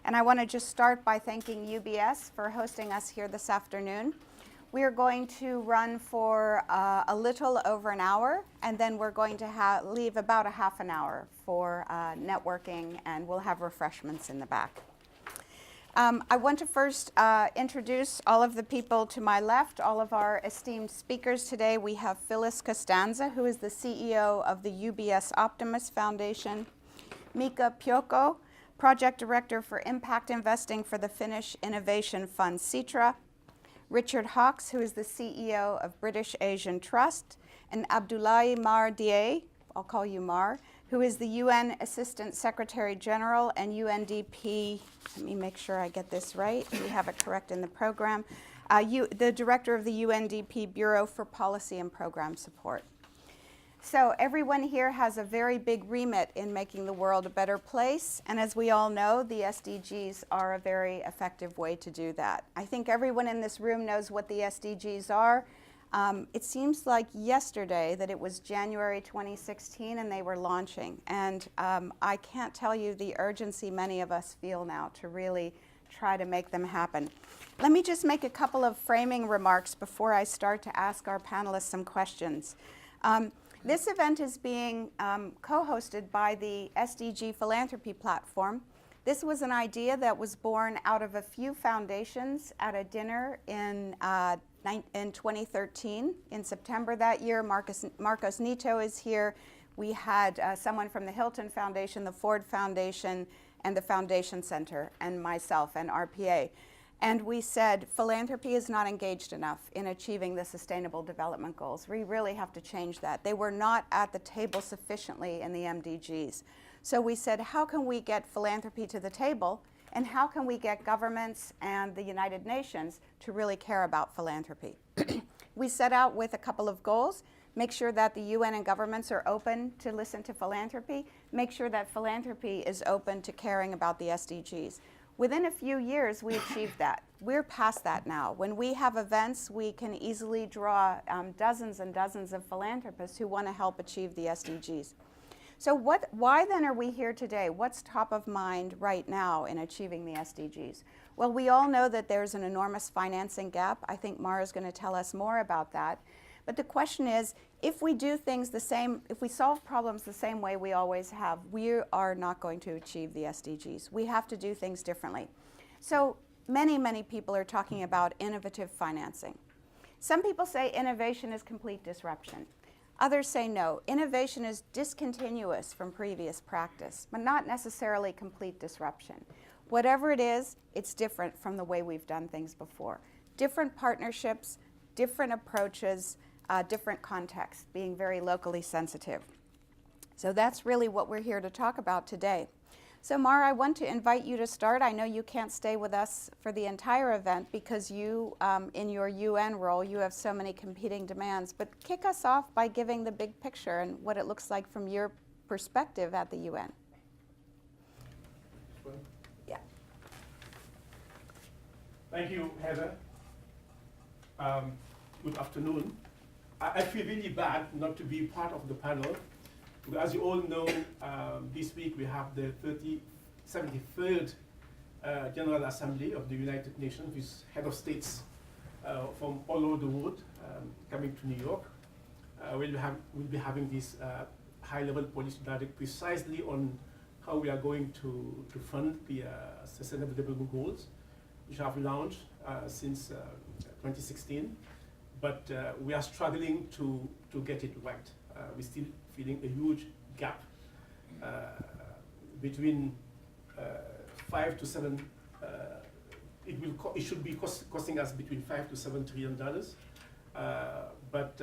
And I want to just start by thanking UBS for hosting us here this afternoon. We are going to run for a little over an hour, and then we're going to leave about a half an hour for networking, and we'll have refreshments in the back. I want to first introduce all of the people to my left, all of our esteemed speakers today. We have Phyllis Costanza, who is the CEO of the UBS Optimus Foundation, Mika Pyoko, Project Director for Impact Investing for the Finnish innovation fund Sitra, Richard Hawkes, who is the CEO of British Asian Trust, and Abdoulaye Mar Dieye, I'll call you Mar, who is the UN Assistant Secretary General and UNDP, let me make sure I get this right, we have it correct in the program, the Director of the UNDP Bureau for Policy and Program Support. So everyone here has a very big remit in making the world a better place, and as we all know, the SDGs are a very effective way to do that. I think everyone in this room knows what the SDGs are. It seems like yesterday that it was January 2016 and they were launching, and I can't tell you the urgency many of us feel now to really try to make them happen. Let me just make a couple of framing remarks before I start to ask our panelists some questions. This event is being co-hosted by the SDG Philanthropy Platform. This was an idea that was born out of a few foundations at a dinner in 2013. In September that year, Marcos Nito is here. We had someone from the Hilton Foundation, the Ford Foundation, and the Foundation Center, and myself and RPA. And we said philanthropy is not engaged enough in achieving the Sustainable Development Goals. We really have to change that. They were not at the table sufficiently in the MDGs. So we said, how can we get philanthropy to the table, and how can we get governments and the United Nations to really care about philanthropy? We set out with a couple of goals. Make sure that the UN and governments are open to listen to philanthropy. Make sure that philanthropy is open to caring about the SDGs. Within a few years, we achieved that. We're past that now. When we have events, we can easily draw dozens and dozens of philanthropists who want to help achieve the SDGs. So why then are we here today? What's top of mind right now in achieving the SDGs? Well, we all know that there's an enormous financing gap. I think Mara is going to tell us more about that. But the question is, if we do things the same, if we solve problems the same way we always have, we are not going to achieve the SDGs. We have to do things differently. So many people are talking about innovative financing. Some people say innovation is complete disruption. Others say no, innovation is discontinuous from previous practice, but not necessarily complete disruption. Whatever it is, it's different from the way we've done things before. Different partnerships, different approaches, different contexts, being very locally sensitive. So that's really what we're here to talk about today. So Mara, I want to invite you to start. I know you can't stay with us for the entire event because you, in your UN role, you have so many competing demands, but kick us off by giving the big picture and what it looks like from your perspective at the UN. Yeah. Thank you, Heather. Good afternoon. I feel really bad not to be part of the panel. As you all know, this week we have the 73rd General Assembly of the United Nations with head of states from all over the world coming to New York. We'll be having this high-level policy dialogue precisely on how we are going to fund the Sustainable Development Goals, which have launched since 2016. But we are struggling to get it right. We're still feeling a huge gap between 5 to 7. It should be costing us between $5 to $7 trillion, but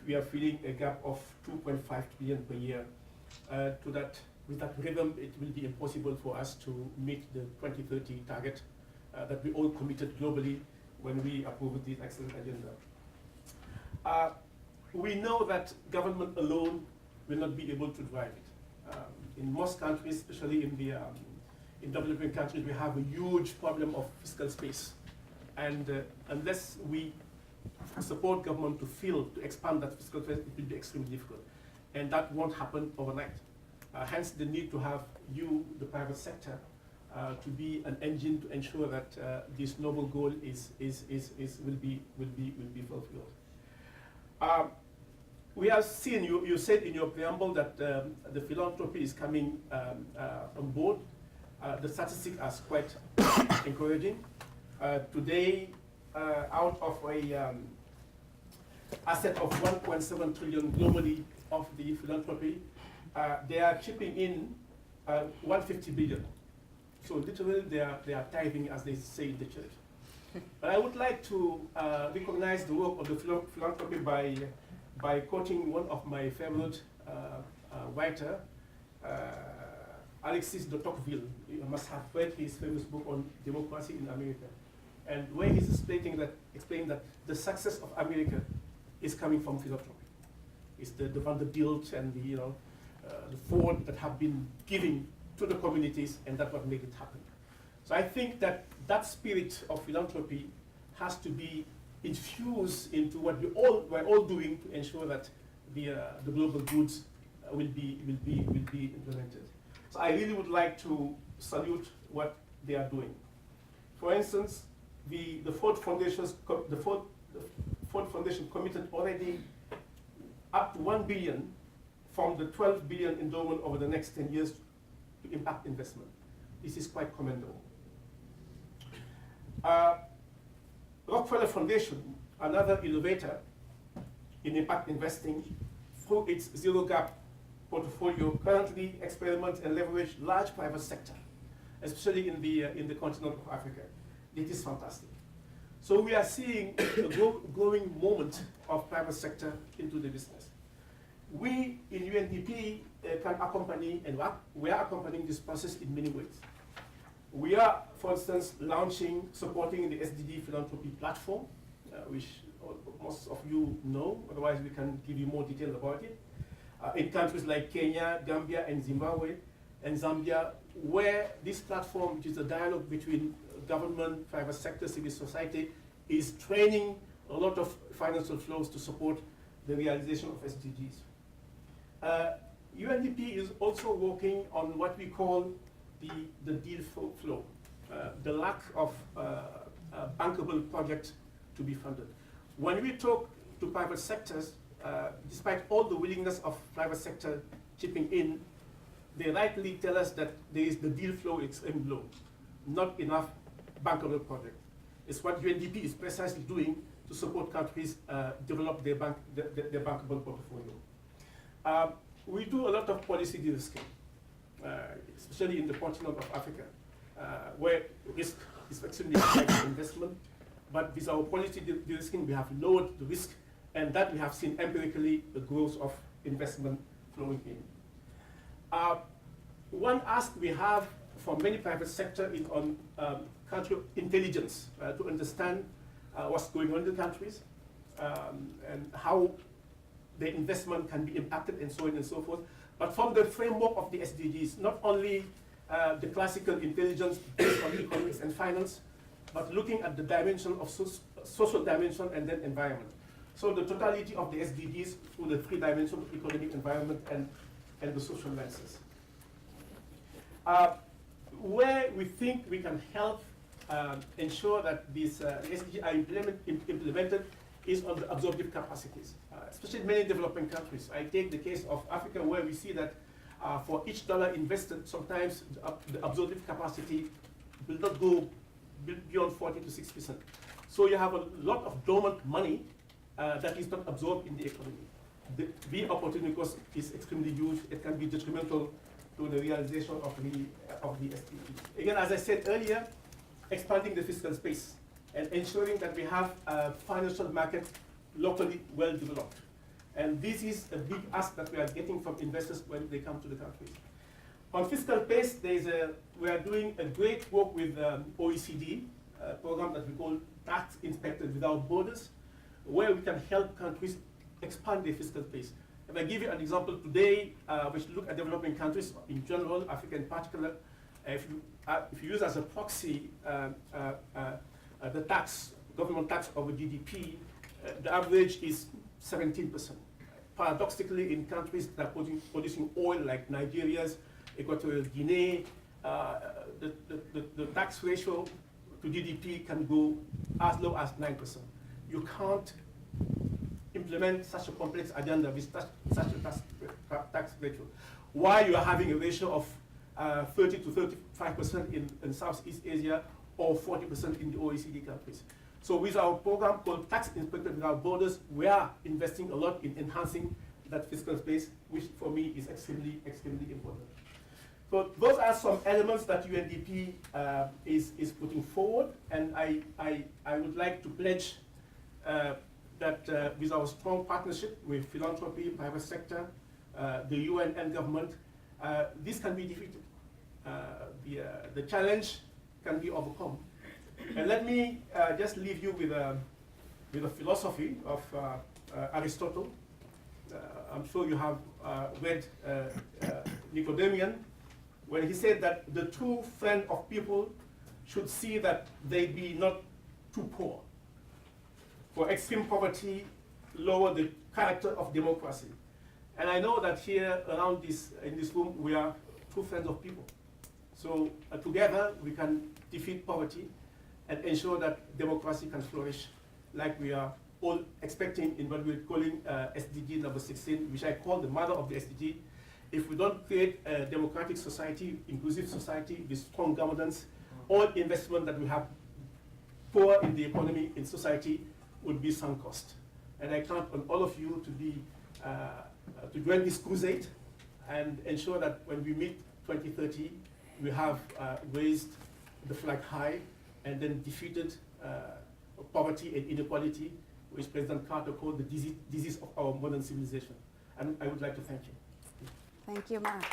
we are feeling a gap of 2.5 trillion per year. With that rhythm, it will be impossible for us to meet the 2030 target that we all committed globally when we approved this excellent agenda. We know that government alone will not be able to drive it. In most countries, especially in developing countries, we have a huge problem of fiscal space. And unless we support government to expand that fiscal space, it will be extremely difficult. And that won't happen overnight. Hence the need to have the private sector, to be an engine to ensure that this noble goal will be fulfilled. We have seen, you said in your preamble that the philanthropy is coming on board. The statistics are quite encouraging. Today, out of a asset of 1.7 trillion globally of the philanthropy, they are chipping in 150 billion. So literally they are tithing, as they say in the church. But I would like to recognize the work of the philanthropy by quoting one of my favorite writer, Alexis de Tocqueville. You must have read his famous book on democracy in America. And where he's explaining that the success of America is coming from philanthropy. It's the Vanderbilt and the Ford that have been giving to the communities, and that's what made it happen. So I think that that spirit of philanthropy has to be infused into what we're all doing to ensure that the global goods will be implemented. So I really would like to salute what they are doing. For instance, the Ford Foundation committed already up to 1 billion from the 12 billion endowment over the next 10 years to impact investment. This is quite commendable. Rockefeller Foundation, another innovator in impact investing, through its zero gap portfolio, currently experiments and leverage large private sector, especially in the continent of Africa. It is fantastic. So we are seeing a growing moment of private sector into the business. We in UNDP can accompany, and we are accompanying this process in many ways. We are, for instance, supporting the SDG Philanthropy Platform, which most of you know, otherwise we can give you more detail about it, in countries like Kenya, Gambia, and Zimbabwe, and Zambia, where this platform, which is a dialogue between government, private sector, civil society, is training a lot of financial flows to support the realization of SDGs. UNDP is also working on what we call the deal flow, the lack of bankable projects to be funded. When we talk to private sectors, despite all the willingness of private sector chipping in, they rightly tell us that the deal flow is extremely low, not enough bankable projects. It's what UNDP is precisely doing to support countries develop their bankable portfolio. We do a lot of policy de-risking, especially in the continent of Africa, where risk is extremely high for investment. But with our policy de-risking, we have lowered the risk, and that we have seen empirically the growth of investment flowing in. One ask we have for many private sector is on country intelligence, to understand what's going on in the countries and how the investment can be impacted and so on and so forth. But from the framework of the SDGs, not only the classical intelligence based on economics and finance, but looking at the dimension of social dimension and then environment. So the totality of the SDGs through the three dimensions of economic, environment, and the social lenses. Where we think we can help ensure that these SDGs are implemented is on the absorptive capacities, especially in many developing countries. I take the case of Africa, where we see that for each dollar invested, sometimes the absorptive capacity will not go beyond 40 to 6%. So you have a lot of dormant money that is not absorbed in the economy. The opportunity cost is extremely huge. It can be detrimental to the realization of the SDGs. Again, as I said earlier, expanding the fiscal space and ensuring that we have a financial market locally well developed. And this is a big ask that we are getting from investors when they come to the countries. On fiscal space, we are doing a great work with OECD, a program that we call Tax Inspectors Without Borders, where we can help countries expand their fiscal space. If I give you an example today, we should look at developing countries in general, Africa in particular. If you use as a proxy the government tax over GDP, the average is 17%. Paradoxically, in countries that are producing oil like Nigeria's, Equatorial Guinea, the tax ratio to GDP can go as low as 9%. You can't implement such a complex agenda with such a tax ratio. While you are having a ratio of 30 to 35% in Southeast Asia or 40% in the OECD countries. So with our program called Tax Inspector Without Borders, we are investing a lot in enhancing that fiscal space, which for me is extremely important. So those are some elements that UNDP is putting forward, and I would like to pledge that with our strong partnership with philanthropy, private sector, the UN and government, this can be defeated. The challenge can be overcome. And let me just leave you with a philosophy of Aristotle. I'm sure you have read Nicodemus, when he said that the true friend of people should see that they be not too poor. For extreme poverty lower the character of democracy. And I know that here around in this room we are true friends of people. So together we can defeat poverty and ensure that democracy can flourish like we are all expecting in what we're calling SDG number 16, which I call the mother of the SDG. If we don't create a democratic society, inclusive society with strong governance, all investment that we have poor in the economy, in society, would be sunk cost. And I count on all of you to be to join this crusade and ensure that when we meet 2030, we have raised the flag high and then defeated poverty and inequality, which President Carter called the disease of our modern civilization. And I would like to thank you. Thank you, Mark.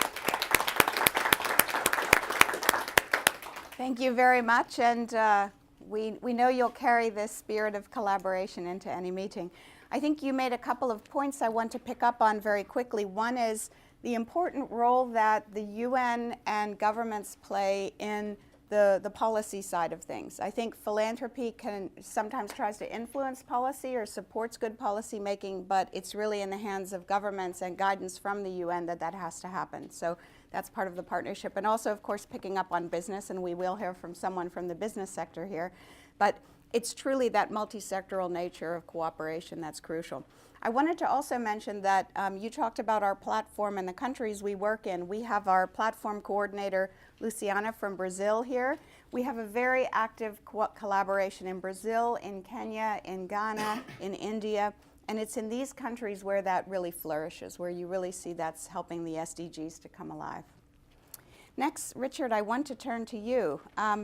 Thank you very much, and we know you'll carry this spirit of collaboration into any meeting. I think you made a couple of points I want to pick up on very quickly. One is the important role that the UN and governments play in the policy side of things. I think philanthropy sometimes tries to influence policy or supports good policy making, but it's really in the hands of governments and guidance from the UN that has to happen. So that's part of the partnership. And also, of course, picking up on business, and we will hear from someone from the business sector here. But it's truly that multi-sectoral nature of cooperation that's crucial. I wanted to also mention that you talked about our platform and the countries we work in. We have our platform coordinator, Luciana from Brazil here. We have a very active collaboration in Brazil, in Kenya, in Ghana, in India, and it's in these countries where that really flourishes, where you really see that's helping the SDGs to come alive. Next, Richard, I want to turn to you.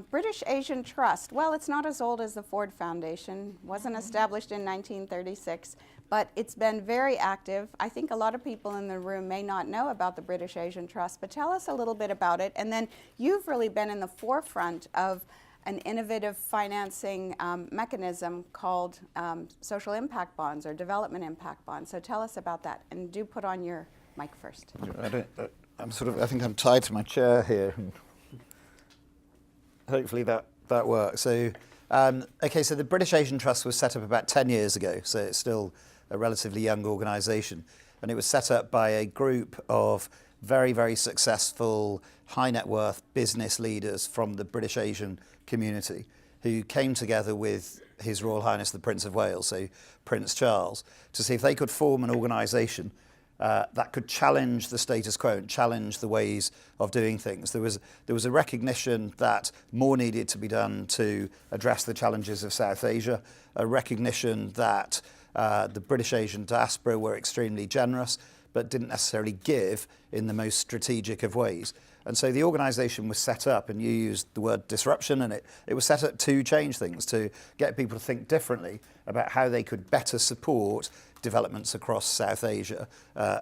British Asian Trust. Well, it's not as old as the Ford Foundation. Wasn't established in 1936, but it's been very active. I think a lot of people in the room may not know about the British Asian Trust, but tell us a little bit about it. And then you've really been in the forefront of an innovative financing mechanism called social impact bonds or development impact bonds. So tell us about that, and do put on your mic first. I think I'm tied to my chair here. Hopefully that works. So, so the British Asian Trust was set up about 10 years ago, so it's still a relatively young organisation. And it was set up by a group of very, very successful, high net worth business leaders from the British Asian community who came together with His Royal Highness the Prince of Wales, so Prince Charles, to see if they could form an organisation that could challenge the status quo and challenge the ways of doing things. There was a recognition that more needed to be done to address the challenges of South Asia, a recognition that the British Asian diaspora were extremely generous, but didn't necessarily give in the most strategic of ways. And so the organisation was set up, and you used the word disruption, and it was set up to change things, to get people to think differently about how they could better support developments across South Asia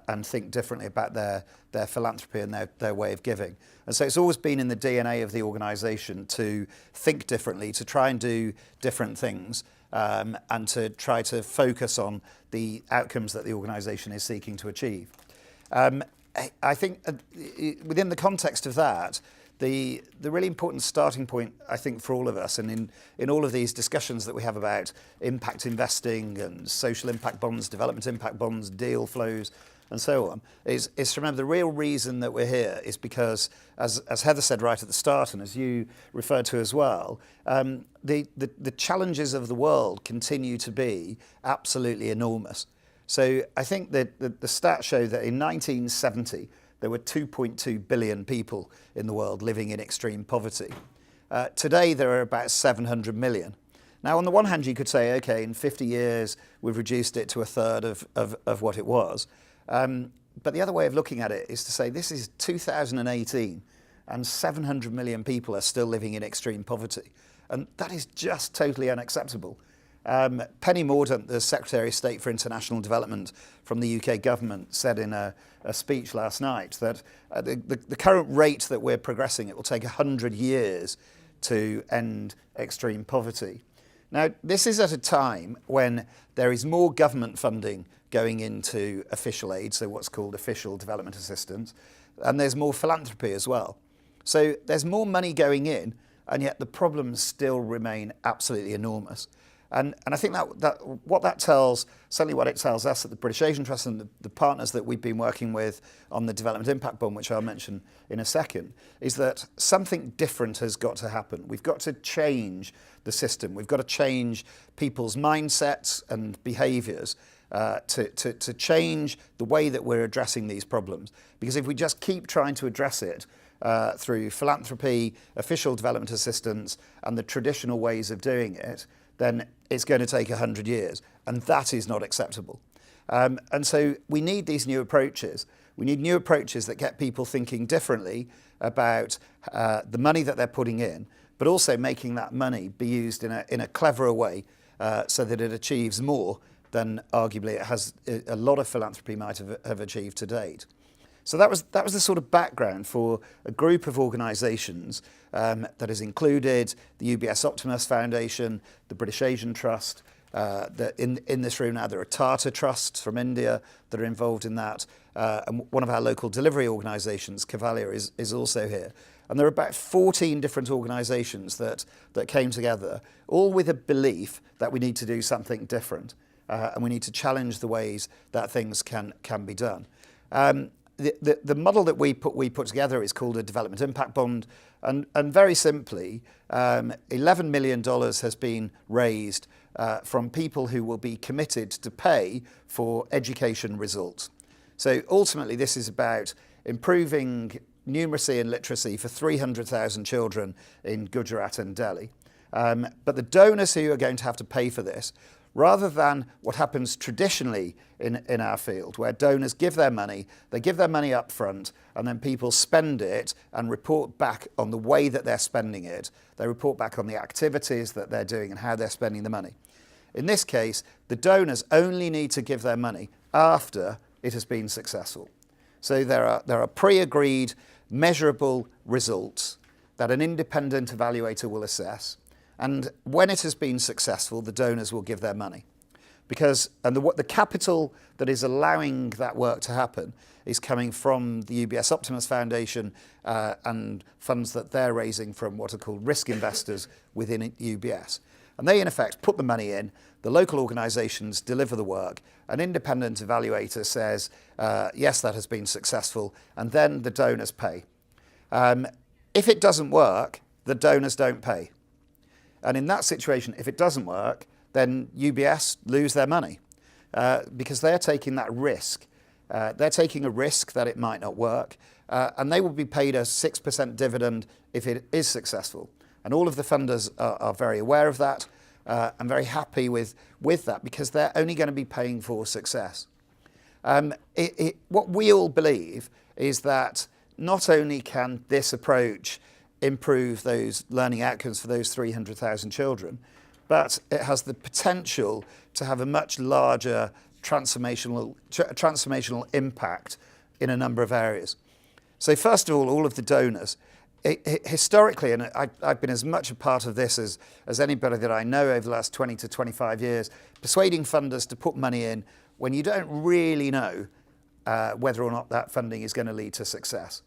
and think differently about their philanthropy and their way of giving. And so it's always been in the DNA of the organisation to think differently, to try and do different things, and to try to focus on the outcomes that the organisation is seeking to achieve. I think within the context of that, the really important starting point, I think, for all of us, and in all of these discussions that we have about impact investing and social impact bonds, development impact bonds, deal flows, and so on, is to remember the real reason that we're here is because, as Heather said right at the start, and as you referred to as well, the challenges of the world continue to be absolutely enormous. So I think that the stats show that in 1970, there were 2.2 billion people in the world living in extreme poverty. Today, there are about 700 million. Now, on the one hand, you could say, okay, in 50 years, we've reduced it to a third of what it was. But the other way of looking at it is to say this is 2018, and 700 million people are still living in extreme poverty. And that is just totally unacceptable. Penny Mordaunt, the Secretary of State for International Development from the UK government, said in a speech last night that the current rate that we're progressing, it will take 100 years to end extreme poverty. Now, this is at a time when there is more government funding going into official aid, so what's called official development assistance, and there's more philanthropy as well. So there's more money going in, and yet the problems still remain absolutely enormous. And I think that what that tells, certainly what it tells us at the British Asian Trust and the partners that we've been working with on the Development Impact Bond, which I'll mention in a second, is that something different has got to happen. We've got to change the system. We've got to change people's mindsets and behaviours to change the way that we're addressing these problems. Because if we just keep trying to address it through philanthropy, official development assistance, and the traditional ways of doing it, then it's going to take 100 years, and that is not acceptable. And so we need these new approaches. We need new approaches that get people thinking differently about the money that they're putting in, but also making that money be used in a cleverer way so that it achieves more than arguably it has a lot of philanthropy might have achieved to date. So that was the sort of background for a group of organisations that has included the UBS Optimus Foundation, the British Asian Trust. In this room now there are Tata Trusts from India that are involved in that, and one of our local delivery organisations, Cavalier, is also here. And there are about 14 different organisations that came together, all with a belief that we need to do something different, and we need to challenge the ways that things can be done. The model that we put together is called a Development Impact Bond, and very simply, $11 million has been raised from people who will be committed to pay for education results. So ultimately, this is about improving numeracy and literacy for 300,000 children in Gujarat and Delhi. But the donors who are going to have to pay for this, rather than what happens traditionally in our field, where donors give their money, they give their money up front, and then people spend it and report back on the way that they're spending it. They report back on the activities that they're doing and how they're spending the money. In this case, the donors only need to give their money after it has been successful. So there are pre-agreed, measurable results that an independent evaluator will assess. And when it has been successful, the donors will give their money. The capital that is allowing that work to happen is coming from the UBS Optimus Foundation and funds that they're raising from what are called risk investors within UBS. And they, in effect, put the money in, the local organisations deliver the work, an independent evaluator says, yes, that has been successful, and then the donors pay. If it doesn't work, the donors don't pay. And in that situation, if it doesn't work, then UBS lose their money because they're taking that risk. They're taking a risk that it might not work, and they will be paid a 6% dividend if it is successful. And all of the funders are very aware of that and very happy with that because they're only going to be paying for success. What we all believe is that not only can this approach improve those learning outcomes for those 300,000 children, but it has the potential to have a much larger transformational impact in a number of areas. So first of all of the donors, historically, and I've been as much a part of this as anybody that I know over the last 20 to 25 years, persuading funders to put money in when you don't really know whether or not that funding is going to lead to success.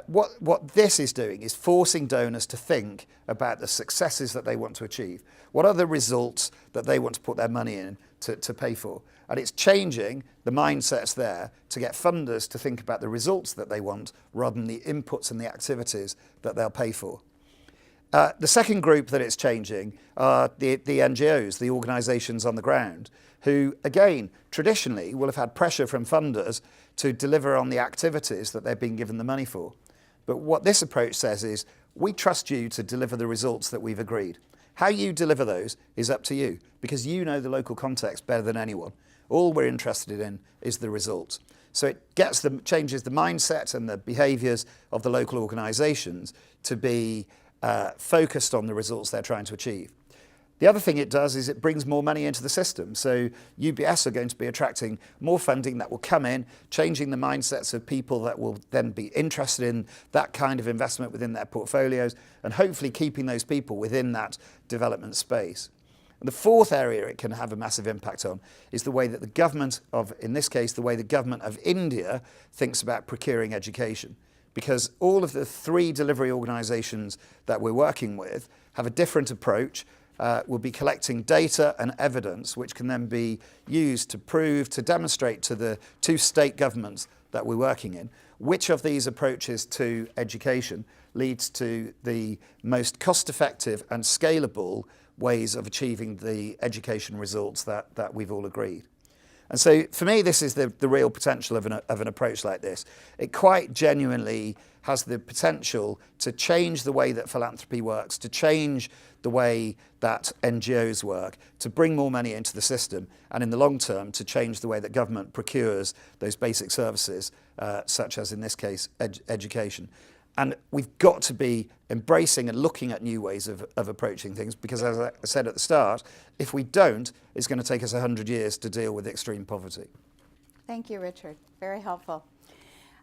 What this is doing is forcing donors to think about the successes that they want to achieve. What are the results that they want to put their money in to pay for? And it's changing the mindsets there to get funders to think about the results that they want rather than the inputs and the activities that they'll pay for. The second group that it's changing are the NGOs, the organisations on the ground, who, again, traditionally will have had pressure from funders to deliver on the activities that they've been given the money for. But what this approach says is, we trust you to deliver the results that we've agreed. How you deliver those is up to you, because you know the local context better than anyone. All we're interested in is the results. So it changes the mindset and the behaviours of the local organisations to be focused on the results they're trying to achieve. The other thing it does is it brings more money into the system. So UBS are going to be attracting more funding that will come in, changing the mindsets of people that will then be interested in that kind of investment within their portfolios, and hopefully keeping those people within that development space. And the fourth area it can have a massive impact on is the way that the government of, in this case, the way the government of India thinks about procuring education. Because all of the 3 delivery organisations that we're working with have a different approach. We'll be collecting data and evidence which can then be used to prove, to demonstrate to the 2 state governments that we're working in, which of these approaches to education leads to the most cost-effective and scalable ways of achieving the education results that we've all agreed. And so for me, this is the real potential of an approach like this. It quite genuinely has the potential to change the way that philanthropy works, to change the way that NGOs work, to bring more money into the system, and in the long term, to change the way that government procures those basic services, such as, in this case, education. And we've got to be embracing and looking at new ways of approaching things, because, as I said at the start, if we don't, it's going to take us 100 years to deal with extreme poverty. Thank you, Richard. Very helpful.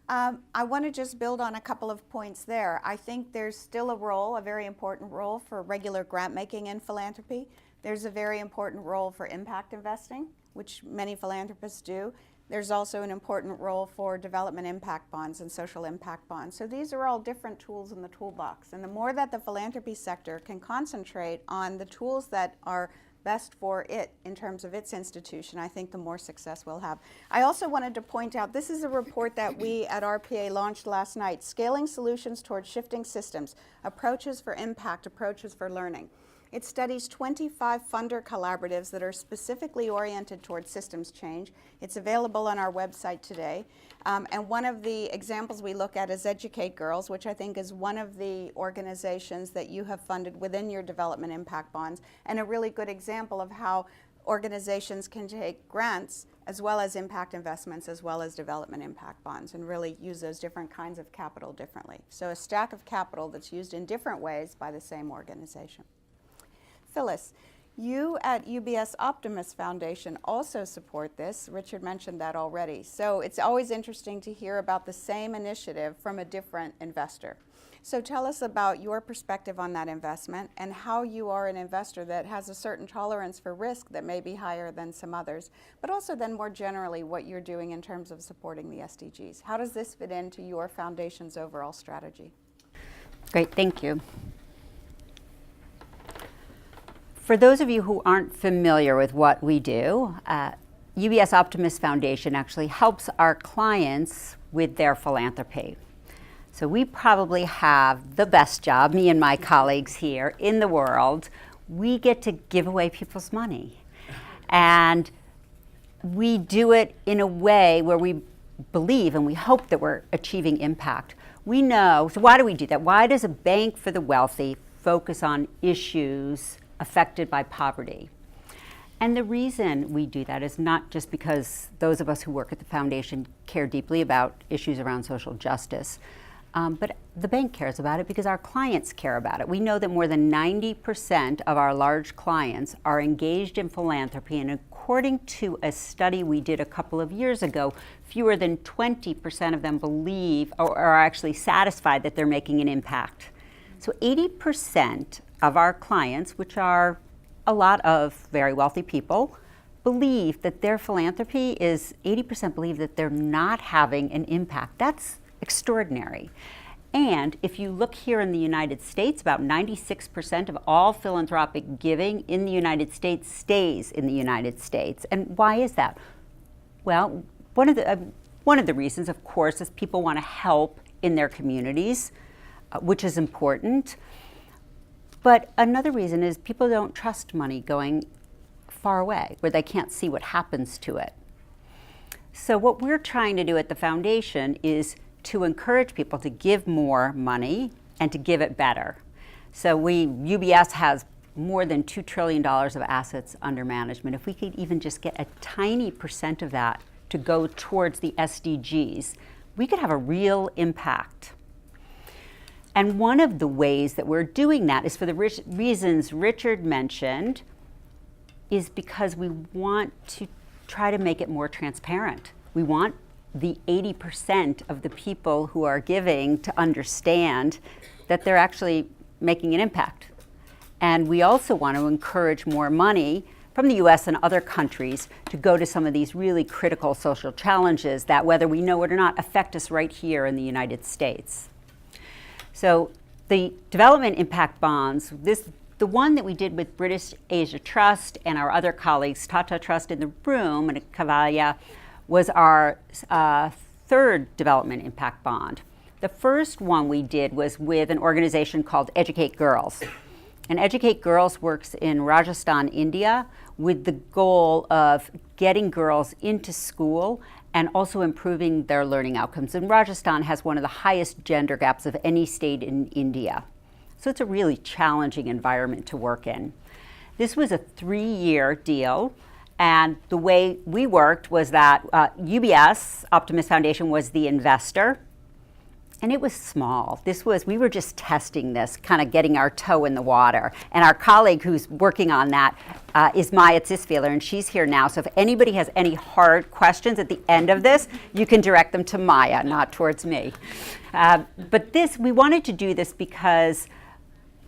I want to just build on a couple of points there. I think there's still a role, a very important role, for regular grant making in philanthropy. There's a very important role for impact investing, which many philanthropists do. There's also an important role for development impact bonds and social impact bonds. So these are all different tools in the toolbox. And the more that the philanthropy sector can concentrate on the tools that are best for it in terms of its institution, I think the more success we'll have. I also wanted to point out, this is a report that we at RPA launched last night, Scaling Solutions Towards Shifting Systems, Approaches for Impact, Approaches for Learning. It studies 25 funder collaboratives that are specifically oriented towards systems change. It's available on our website today. And one of the examples we look at is Educate Girls, which I think is one of the organizations that you have funded within your development impact bonds, and a really good example of how organizations can take grants as well as impact investments as well as development impact bonds, and really use those different kinds of capital differently. So a stack of capital that's used in different ways by the same organization. Phyllis, you at UBS Optimus Foundation also support this. Richard mentioned that already. So it's always interesting to hear about the same initiative from a different investor. So tell us about your perspective on that investment and how you are an investor that has a certain tolerance for risk that may be higher than some others, but also then more generally what you're doing in terms of supporting the SDGs. How does this fit into your foundation's overall strategy? Great, thank you. For those of you who aren't familiar with what we do, UBS Optimus Foundation actually helps our clients with their philanthropy. So we probably have the best job, me and my colleagues here, in the world. We get to give away people's money. And we do it in a way where we believe and we hope that we're achieving impact. We know, so why do we do that? Why does a bank for the wealthy focus on issues affected by poverty? And the reason we do that is not just because those of us who work at the foundation care deeply about issues around social justice, but the bank cares about it because our clients care about it. We know that more than 90% of our large clients are engaged in philanthropy, and according to a study we did a couple of years ago, fewer than 20% of them believe or are actually satisfied that they're making an impact. So 80% of our clients, which are a lot of very wealthy people, believe that their philanthropy is, 80% believe that they're not having an impact. That's extraordinary. And if you look here in the United States, about 96% of all philanthropic giving in the United States stays in the United States. And why is that? Well, one of the reasons, of course, is people want to help in their communities, which is important. But another reason is people don't trust money going far away, where they can't see what happens to it. So what we're trying to do at the foundation is to encourage people to give more money and to give it better. So UBS has more than $2 trillion of assets under management. If we could even just get a tiny percent of that to go towards the SDGs, we could have a real impact. And one of the ways that we're doing that is for the reasons Richard mentioned, is because we want to try to make it more transparent. We want the 80% of the people who are giving to understand that they're actually making an impact. And we also want to encourage more money from the US and other countries to go to some of these really critical social challenges that, whether we know it or not, affect us right here in the United States. So the development impact bonds, the one that we did with British Asia Trust and our other colleagues, Tata Trust in the room and Cavallia, was our third development impact bond. The first one we did was with an organization called Educate Girls. And Educate Girls works in Rajasthan, India, with the goal of getting girls into school and also improving their learning outcomes. And Rajasthan has one of the highest gender gaps of any state in India. So it's a really challenging environment to work in. This was a 3-year deal. And the way we worked was that UBS Optimus Foundation was the investor, and it was small. We were just testing this, kind of getting our toe in the water. And our colleague who's working on that is Maya Zisfehler, and she's here now. So if anybody has any hard questions at the end of this, you can direct them to Maya, not towards me. But we wanted to do this because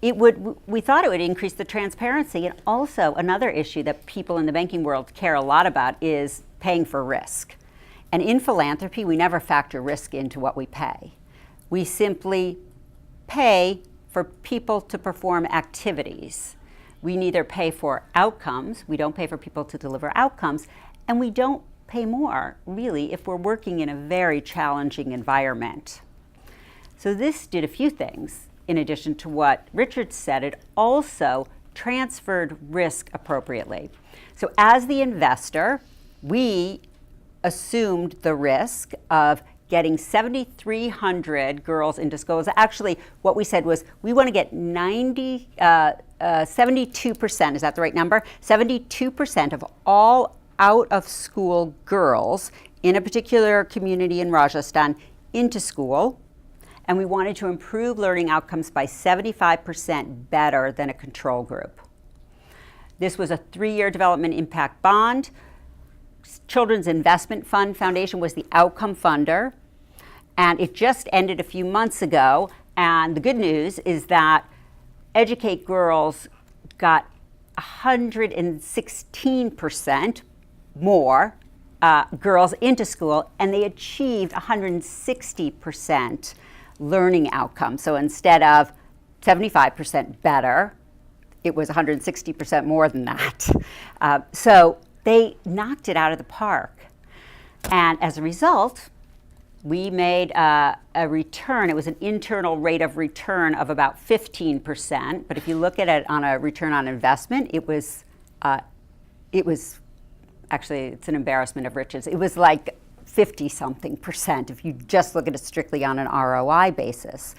we thought it would increase the transparency. And also another issue that people in the banking world care a lot about is paying for risk. And in philanthropy, we never factor risk into what we pay. We simply pay for people to perform activities. We neither pay for outcomes, we don't pay for people to deliver outcomes, and we don't pay more, really, if we're working in a very challenging environment. So this did a few things. In addition to what Richard said, it also transferred risk appropriately. So as the investor, we assumed the risk of getting 7,300 girls into schools. Actually, what we said was we want to get 72%, is that the right number? 72% of all out-of-school girls in a particular community in Rajasthan into school. And we wanted to improve learning outcomes by 75% better than a control group. This was a 3-year development impact bond. Children's Investment Fund Foundation was the outcome funder. And it just ended a few months ago. And the good news is that Educate Girls got 116% more girls into school, and they achieved 160% learning outcome. So instead of 75% better, it was 160% more than that. So they knocked it out of the park. And as a result, we made a return. It was an internal rate of return of about 15%. But if you look at it on a return on investment, it was actually, it's an embarrassment of riches. It was like 50-something% if you just look at it strictly on an ROI basis.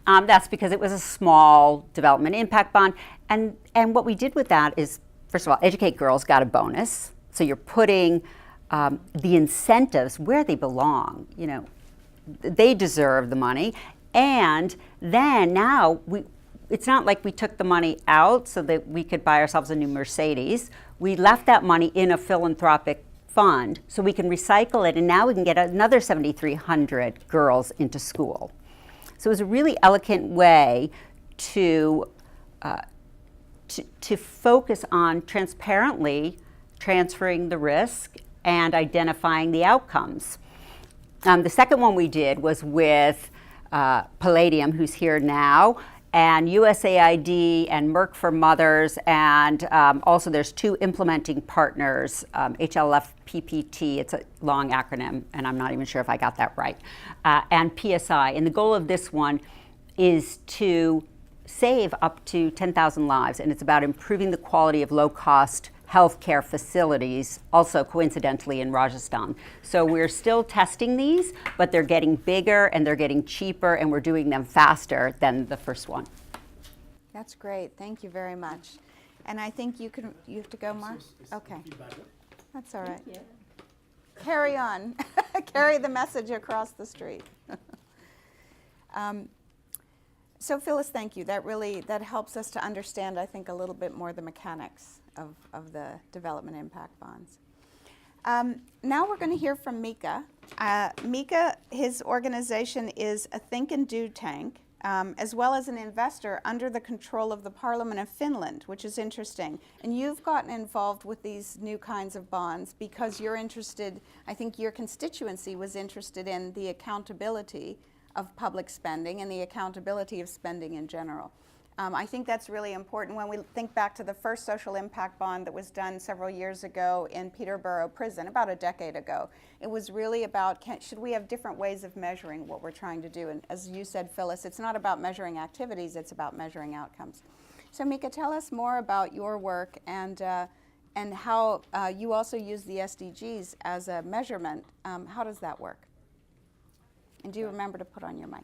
That's because it was a small development impact bond. And what we did with that is, first of all, Educate Girls got a bonus. So you're putting the incentives where they belong. You know, they deserve the money. And then now, it's not like we took the money out so that we could buy ourselves a new Mercedes. We left that money in a philanthropic fund so we can recycle it, and now we can get another 7,300 girls into school. So it was a really elegant way to focus on transparently transferring the risk and identifying the outcomes. The second one we did was with Palladium, who's here now, and USAID and Merck for Mothers, and also there's 2 implementing partners, HLFPPT, it's a long acronym, and I'm not even sure if I got that right, and PSI. And the goal of this one is to save up to 10,000 lives, and it's about improving the quality of low-cost healthcare facilities, also coincidentally in Rajasthan. So we're still testing these, but they're getting bigger and they're getting cheaper, and we're doing them faster than the first one. That's great. Thank you very much. And I think you have to go, Mark? Okay. That's all right. Carry on. Carry the message across the street. So Phyllis, thank you. That helps us to understand, I think, a little bit more the mechanics of the development impact bonds. Now we're going to hear from Mika. Mika, his organization is a think and do tank, as well as an investor under the control of the Parliament of Finland, which is interesting. And you've gotten involved with these new kinds of bonds because you're interested, I think your constituency was interested in the accountability of public spending and the accountability of spending in general. I think that's really important when we think back to the first social impact bond that was done several years ago in Peterborough Prison, about a decade ago. It was really about, should we have different ways of measuring what we're trying to do? And as you said, Phyllis, it's not about measuring activities, it's about measuring outcomes. So Mika, tell us more about your work and how you also use the SDGs as a measurement. How does that work? And do remember to put on your mic.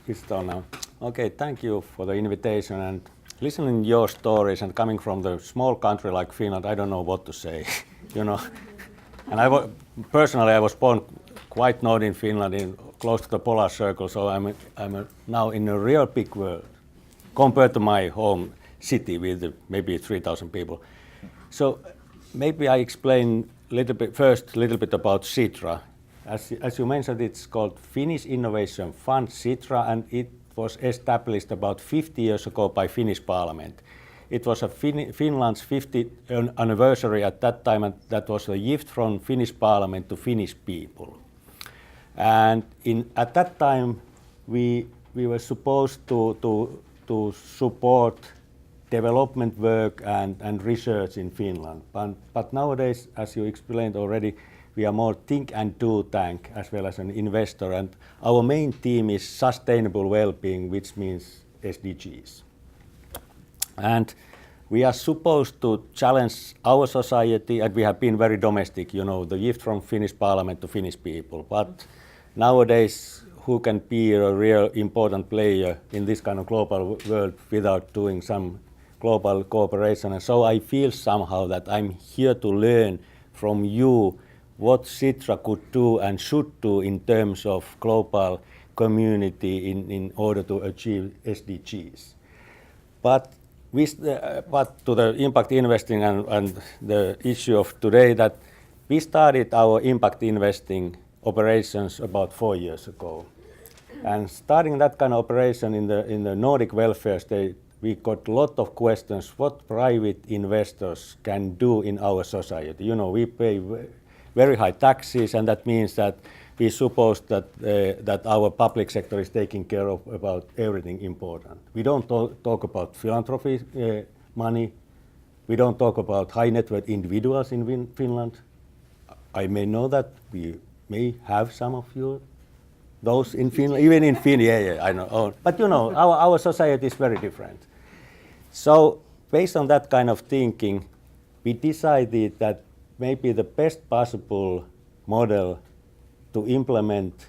It's done now. Okay, thank you for the invitation, and listening to your stories and coming from the small country like Finland, I don't know what to say, you know. And personally, I was born quite north in Finland, close to the polar circle, so I'm now in a real big world compared to my home city with maybe 3,000 people. So maybe I explain a little bit about Sitra. As you mentioned, it's called Finnish Innovation Fund, Sitra, and it was established about 50 years ago by Finnish Parliament. It was Finland's 50th anniversary at that time, and that was a gift from Finnish Parliament to Finnish people. And at that time, we were supposed to support development work and research in Finland. But nowadays, as you explained already, we are more think and do tank as well as an investor, and our main theme is sustainable well-being, which means SDGs. And we are supposed to challenge our society, and we have been very domestic, you know, the gift from Finnish Parliament to Finnish people. But nowadays, who can be a real important player in this kind of global world without doing some global cooperation? And so I feel somehow that I'm here to learn from you what Sitra could do and should do in terms of global community in order to achieve SDGs. But to the impact investing and the issue of today, that we started our impact investing operations about 4 years ago. And starting that kind of operation in the Nordic welfare state, we got a lot of questions what private investors can do in our society. You know, we pay very high taxes, and that means that we suppose that our public sector is taking care of about everything important. We don't talk about philanthropy money. We don't talk about high net worth individuals in Finland. I may know that we may have some of you, those in Finland, even in Finland, yeah, I know. Oh, but you know, our society is very different. So based on that kind of thinking, we decided that maybe the best possible model to implement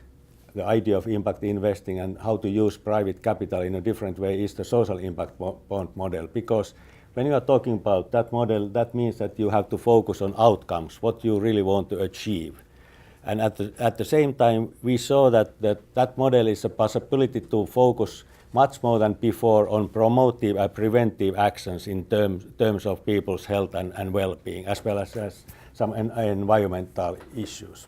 the idea of impact investing and how to use private capital in a different way is the social impact bond model. Because when you are talking about that model, that means that you have to focus on outcomes, what you really want to achieve. And at the same time, we saw that model is a possibility to focus much more than before on promotive and preventive actions in terms of people's health and well-being, as well as some environmental issues.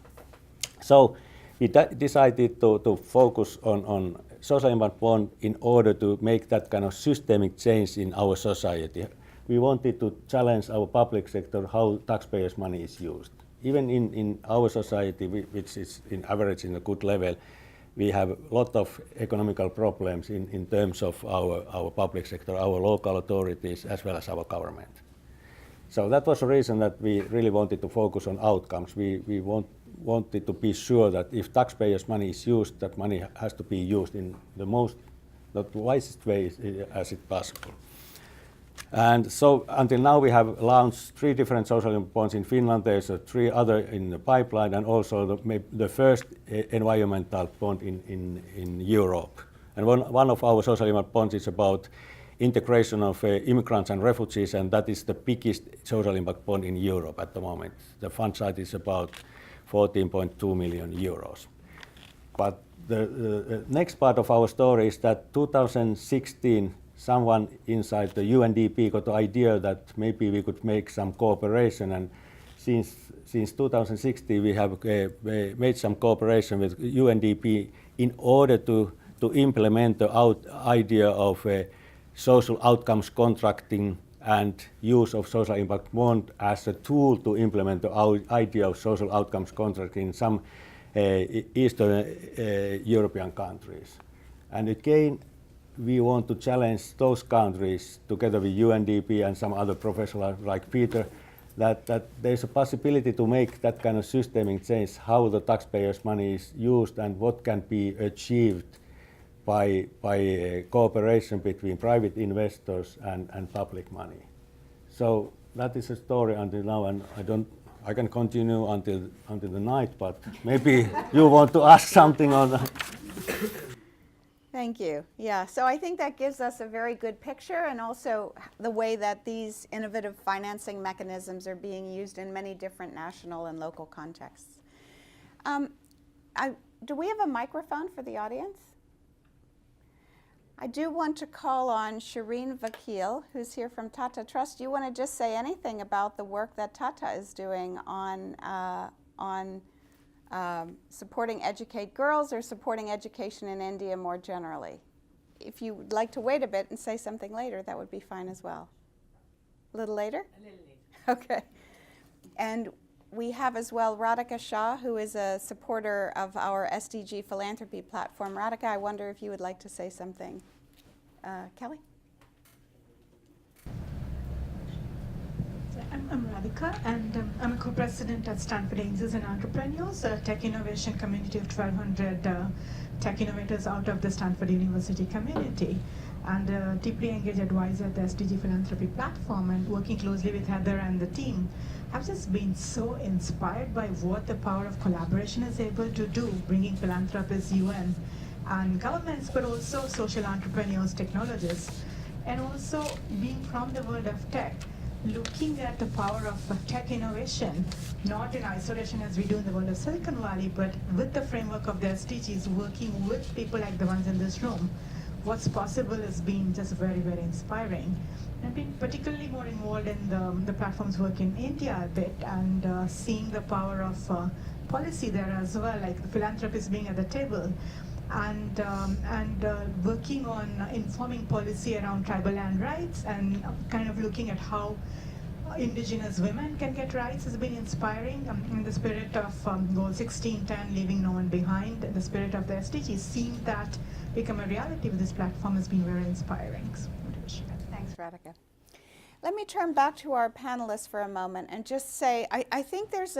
So we decided to focus on social impact bond in order to make that kind of systemic change in our society. We wanted to challenge our public sector how taxpayers' money is used. even in our society, which is in average in a good level, we have a lot of economical problems in terms of our public sector, our local authorities, as well as our government. So that was the reason that we really wanted to focus on outcomes. We wanted to be sure that if taxpayers' money is used, that money has to be used in the wisest way as it possible. And so until now we have launched 3 different social impact bonds in Finland. There's 3 other in the pipeline, and also the first environmental bond in Europe. And one of our social impact bonds is about integration of immigrants and refugees, and that is the biggest social impact bond in Europe at the moment. The fund size is about 14.2 million euros. But the next part of our story is that 2016, someone inside the UNDP got the idea that maybe we could make some cooperation, and since 2016 we have made some cooperation with UNDP in order to implement the idea of social outcomes contracting and use of social impact bond as a tool to implement the idea of social outcomes contracting in some Eastern European countries. And again, we want to challenge those countries together with UNDP and some other professionals like Peter, that there's a possibility to make that kind of systemic change, how the taxpayers' money is used and what can be achieved by cooperation between private investors and public money. So that is a story until now, and I can continue until the night, but maybe you want to ask something on that. Thank you. Yeah, so I think that gives us a very good picture, and also the way that these innovative financing mechanisms are being used in many different national and local contexts. Do we have a microphone for the audience? I do want to call on Shireen Vakil, who's here from Tata Trust. Do you want to just say anything about the work that Tata is doing on supporting Educate Girls or supporting education in India more generally? If you would like to wait a bit and say something later, that would be fine as well. A little later? A little later. Okay. And we have as well Radhika Shah, who is a supporter of our SDG Philanthropy Platform. Radhika, I wonder if you would like to say something. Kelly? I'm Radhika, and I'm a co-president at Stanford Angels and Entrepreneurs, a tech innovation community of 1,200 tech innovators out of the Stanford University community, and a deeply engaged advisor at the SDG Philanthropy Platform, and working closely with Heather and the team. I've just been so inspired by what the power of collaboration is able to do, bringing philanthropists, UN, and governments, but also social entrepreneurs, technologists, and also being from the world of tech, looking at the power of tech innovation, not in isolation as we do in the world of Silicon Valley, but with the framework of the SDGs, working with people like the ones in this room. What's possible has been just very, very inspiring. I've been particularly more involved in the platform's work in India a bit, and seeing the power of policy there as well, like the philanthropists being at the table, and working on informing policy around tribal land rights, and kind of looking at how indigenous women can get rights has been inspiring. In the spirit of Goal 1610, leaving no one behind, the spirit of the SDGs, seeing that become a reality with this platform has been very inspiring. So, thanks, Radhika. Let me turn back to our panelists for a moment and just say, I think there's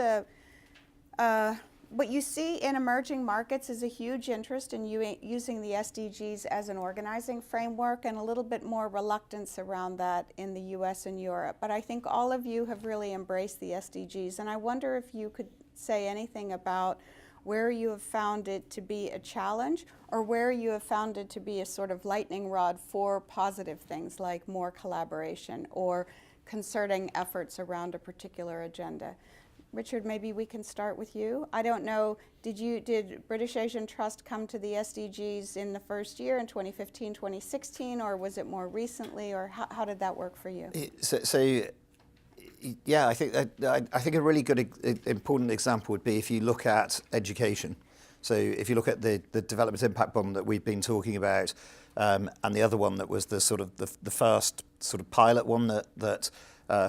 what you see in emerging markets is a huge interest in using the SDGs as an organizing framework, and a little bit more reluctance around that in the US and Europe. But I think all of you have really embraced the SDGs, and I wonder if you could say anything about where you have found it to be a challenge, or where you have found it to be a sort of lightning rod for positive things like more collaboration or concerting efforts around a particular agenda. Richard, maybe we can start with you. I don't know, did British Asian Trust come to the SDGs in the first year in 2015, 2016, or was it more recently, or how did that work for you? Yeah, I think a really good important example would be if you look at education. So if you look at the development impact bond that we've been talking about, and the other one that was the sort of the first sort of pilot one that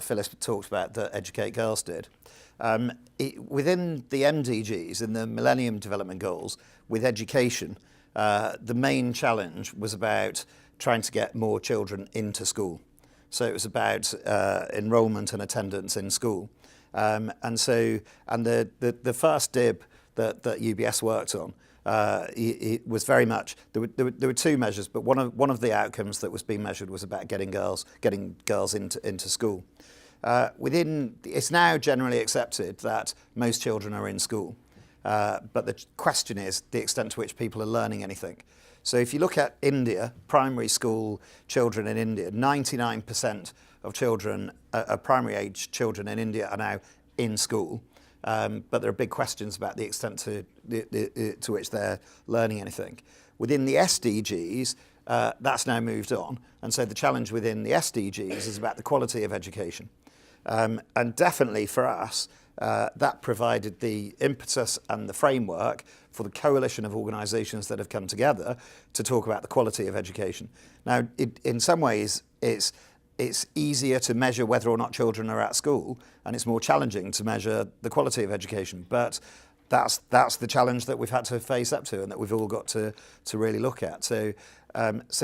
Phyllis talked about that Educate Girls did. Within the MDGs, in the Millennium Development Goals, with education, the main challenge was about trying to get more children into school. So it was about enrolment and attendance in school. And the first DIB that UBS worked on, it was very much, there were two measures, but one of the outcomes that was being measured was about getting girls into school. It's now generally accepted that most children are in school, but the question is the extent to which people are learning anything. So if you look at India, primary school children in India, 99% of children, primary age children in India are now in school, but there are big questions about the extent to which they're learning anything. Within the SDGs, that's now moved on, and so the challenge within the SDGs is about the quality of education. And definitely for us, that provided the impetus and the framework for the coalition of organisations that have come together to talk about the quality of education. Now, in some ways, it's easier to measure whether or not children are at school, and it's more challenging to measure the quality of education. But that's the challenge that we've had to face up to, and that we've all got to really look at. So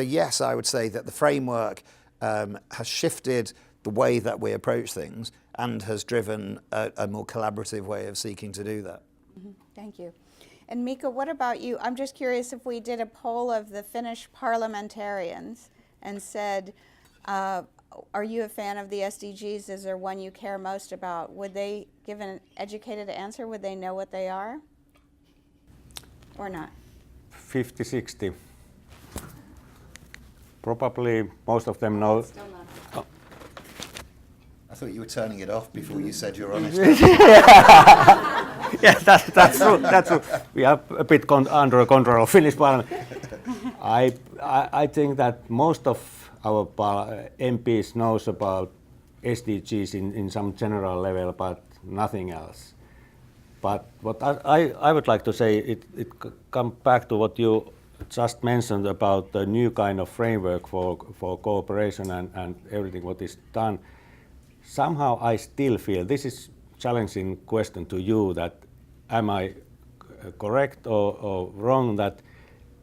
yes, I would say that the framework has shifted the way that we approach things and has driven a more collaborative way of seeking to do that. Mm-hmm. Thank you. And Mika, what about you? I'm just curious, if we did a poll of the Finnish parliamentarians and said, are you a fan of the SDGs? Is there one you care most about? Would they give an educated answer? Would they know what they are? Or not? 50-60. Probably most of them know. Still not. Oh. I thought you were turning it off before you said you're honest. Yes, that's true. That's true. We are a bit under control of Finnish Parliament. I think that most of our MPs knows about SDGs in some general level, but nothing else. But what I would like to say, it comes back to what you just mentioned about the new kind of framework for cooperation and everything what is done. Somehow I still feel, this is challenging question to you, that am I correct or wrong, that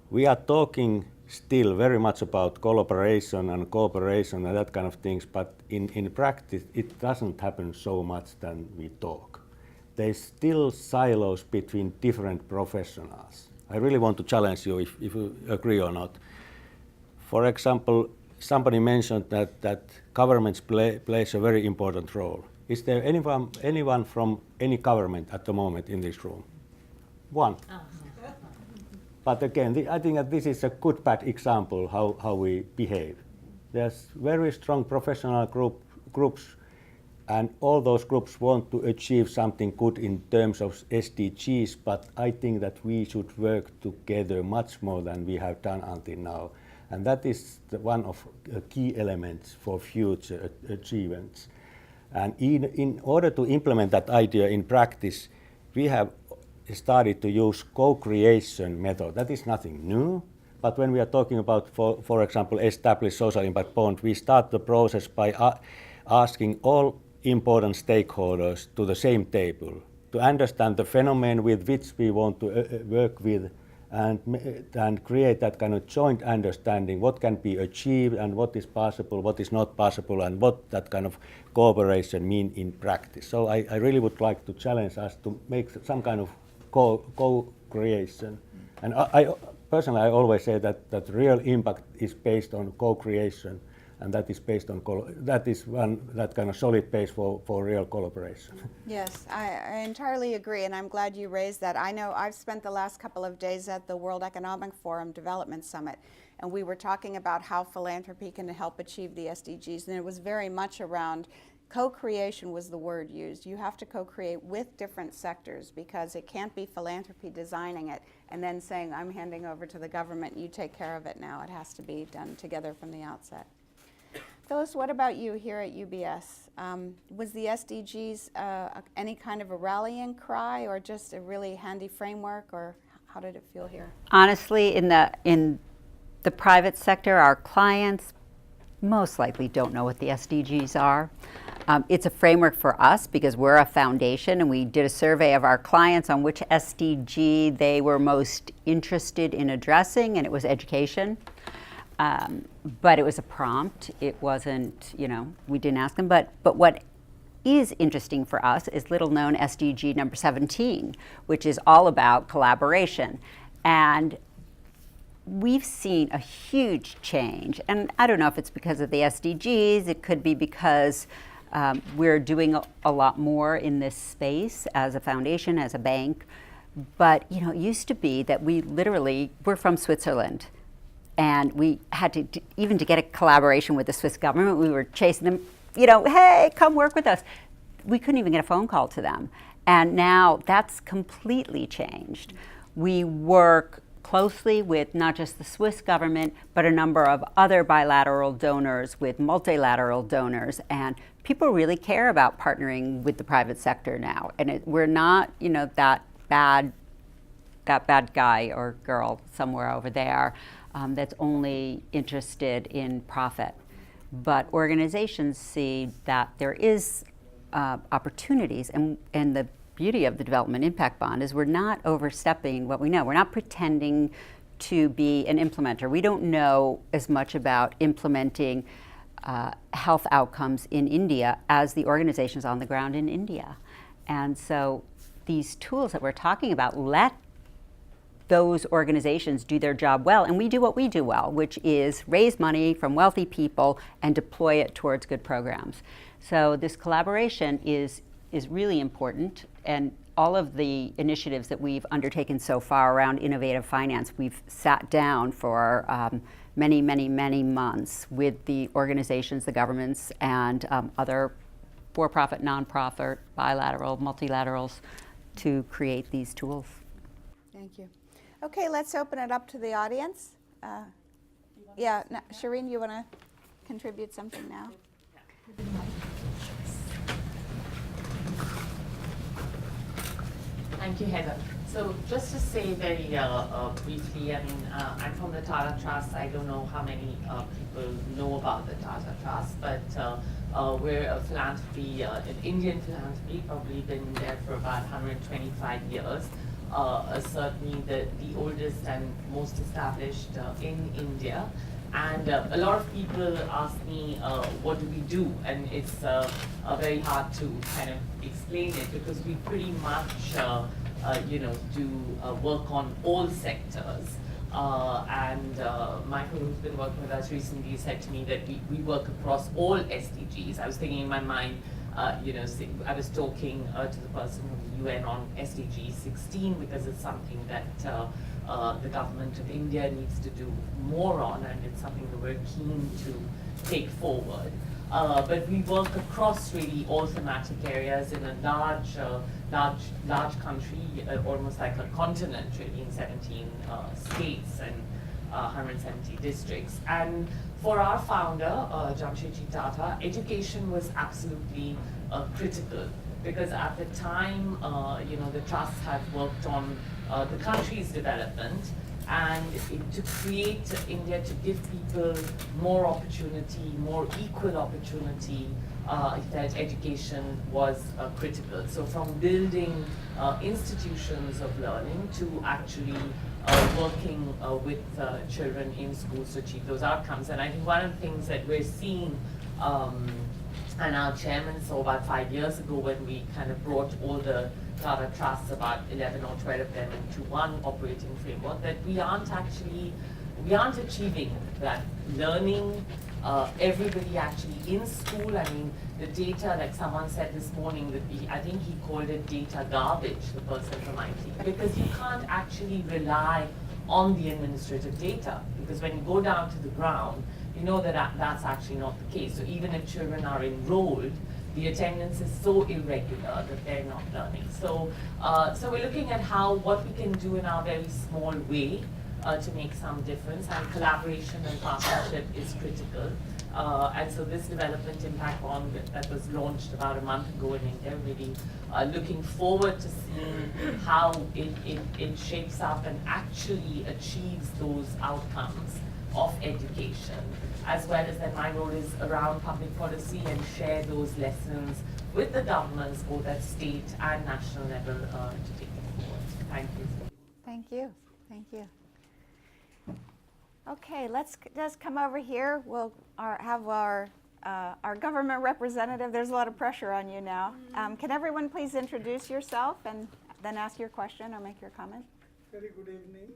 we are talking still very much about collaboration and cooperation and that kind of things, but in practice it doesn't happen so much than we talk. There's still silos between different professionals. I really want to challenge you if you agree or not. For example, somebody mentioned that governments plays a very important role. Is there anyone from any government at the moment in this room? One. But again, I think that this is a good bad example how we behave. There's very strong professional groups, and all those groups want to achieve something good in terms of SDGs, but I think that we should work together much more than we have done until now. And that is one of the key elements for future achievements. And in order to implement that idea in practice, we have started to use co-creation method. That is nothing new, but when we are talking about, for example, established social impact bond, we start the process by asking all important stakeholders to the same table to understand the phenomenon with which we want to work with, and create that kind of joint understanding, what can be achieved and what is possible, what is not possible, and what that kind of cooperation mean in practice. So I really would like to challenge us to make some kind of co-creation. And I personally, I always say that real impact is based on co-creation, and that is based on that kind of solid base for real collaboration. Yes, I entirely agree, and I'm glad you raised that. I know I've spent the last couple of days at the World Economic Forum Development Summit, and we were talking about how philanthropy can help achieve the SDGs, and it was very much around co-creation was the word used. You have to co-create with different sectors, because it can't be philanthropy designing it and then saying, I'm handing over to the government, you take care of it now. It has to be done together from the outset. Phyllis, what about you here at UBS? Was the SDGs any kind of a rallying cry, or just a really handy framework, or how did it feel here? Honestly, in the private sector, our clients most likely don't know what the SDGs are. It's a framework for us because we're a foundation, and we did a survey of our clients on which SDG they were most interested in addressing, and it was education. But it was a prompt. It wasn't, we didn't ask them. But what is interesting for us is little known SDG number 17, which is all about collaboration. And we've seen a huge change. And I don't know if it's because of the SDGs. It could be because we're doing a lot more in this space as a foundation, as a bank. But, it used to be that we're from Switzerland. And we had to, even to get a collaboration with the Swiss government, we were chasing them, hey, come work with us. We couldn't even get a phone call to them. And now that's completely changed. We work closely with not just the Swiss government, but a number of other bilateral donors, with multilateral donors. And people really care about partnering with the private sector now. And we're not, that bad guy or girl somewhere over there that's only interested in profit. But organizations see that there is opportunities, and the beauty of the Development Impact Bond is we're not overstepping what we know. We're not pretending to be an implementer. We don't know as much about implementing health outcomes in India as the organizations on the ground in India. And so these tools that we're talking about let those organizations do their job well, and we do what we do well, which is raise money from wealthy people and deploy it towards good programs. So this collaboration is really important, and all of the initiatives that we've undertaken so far around innovative finance, we've sat down for many, many, many months with the organizations, the governments, and other for-profit, non-profit, bilateral, multilaterals to create these tools. Thank you. Okay, let's open it up to the audience. Shireen, you want to contribute something now? Thank you, Heather. So just to say very briefly, I'm from the Tata Trust. I don't know how many people know about the Tata Trust, but we're a philanthropy, an Indian philanthropy, probably been there for about 125 years. Certainly the oldest and most established in India. And a lot of people ask me, what do we do? And it's very hard to kind of explain it because we pretty much, do work on all sectors. Michael, who's been working with us recently, said to me that we work across all SDGs. I was thinking in my mind, I was talking to the person from the UN on SDG 16 because it's something that the government of India needs to do more on, and it's something that we're keen to take forward. But we work across really all thematic areas in a large country, almost like a continent really, in 17 states and 170 districts. And for our founder, Jamshedji Tata, education was absolutely critical because at the time, the trust had worked on the country's development, and to create India, to give people more opportunity, more equal opportunity, that education was critical. So from building institutions of learning to actually working with children in schools to achieve those outcomes. And I think one of the things that we're seeing, and our chairman saw about 5 years ago when we kind of brought all the Tata Trusts, about 11 or 12 of them, into one operating framework, that we aren't achieving that learning, everybody actually in school. I mean, the data, like someone said this morning, that I think he called it data garbage, the person from IT, because you can't actually rely on the administrative data, because when you go down to the ground, you know that that's actually not the case. So even if children are enrolled, the attendance is so irregular that they're not learning. So we're looking at what we can do in our very small way to make some difference, and collaboration and partnership is critical. And so this Development Impact Bond that was launched about a month ago in India, really looking forward to seeing how it shapes up and actually achieves those outcomes of education, as well as that my role is around public policy and share those lessons with the governments, both at state and national level, to take them forward. Thank you. Thank you. Thank you. Okay, let's just come over here. We'll have our government representative. There's a lot of pressure on you now. Can everyone please introduce yourself and then ask your question or make your comment? Very good evening.